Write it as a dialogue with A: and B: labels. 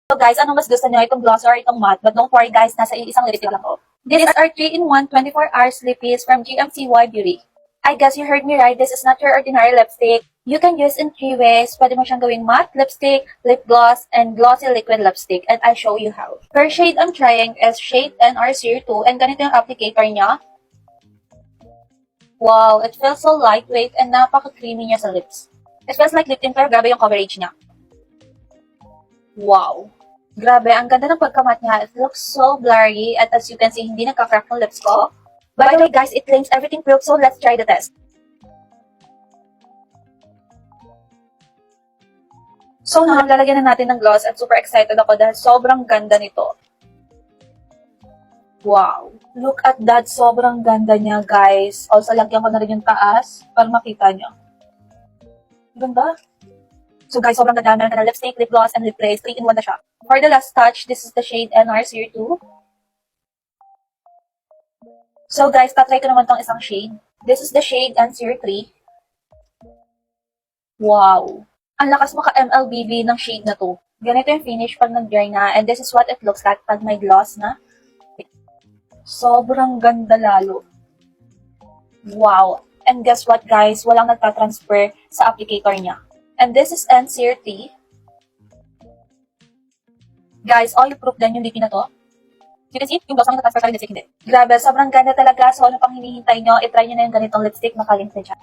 A: So guys, ano mas gusto nyo? Itong gloss or itong matte? But don't worry guys, nasa isang lipstick lang ko. These are 3-in-1 24-hour lippies from GMCY Beauty. I guess you heard me right, this is not your ordinary lipstick. You can use in 3 ways. Pwede mo siyang gawing matte lipstick, lip gloss, and glossy liquid lipstick. And I'll show you how. First shade I'm trying is shade NR02 and ganito yung applicator niya. Wow, it feels so lightweight and napaka-creamy niya sa lips. It feels like lip tint pero grabe yung coverage niya. Wow. Grabe, ang ganda ng pagkamat niya. It looks so blurry at as you can see, hindi nagka-crack ng lips ko. By the way guys, it claims everything proof, so let's try the test. So now, lalagyan na natin ng gloss at super excited ako dahil sobrang ganda nito. Wow. Look at that. Sobrang ganda niya, guys. Also, lagyan ko na rin yung taas para makita niyo. Ganda. So guys, sobrang ganda. Meron ka na lipstick, lip gloss, and lip base. 3-in-1 na siya. For the last touch, this is the shade NR02. So guys, tatry ko naman tong isang shade. This is the shade N03. Wow. Ang lakas maka-MLBB ng shade na to. Ganito yung finish pag nag-dry na. And this is what it looks like pag may gloss na. Sobrang ganda lalo. Wow. And guess what guys? Walang nagtatransfer sa applicator niya. And this is N03. Guys, all proof din yung lippy na to. You can see, yung gloss ang nagtatransfer sa lipstick, hindi. Grabe, sobrang ganda talaga. So, ano pang hinihintay nyo? I-try nyo na yung ganitong lipstick. Makalink na dyan.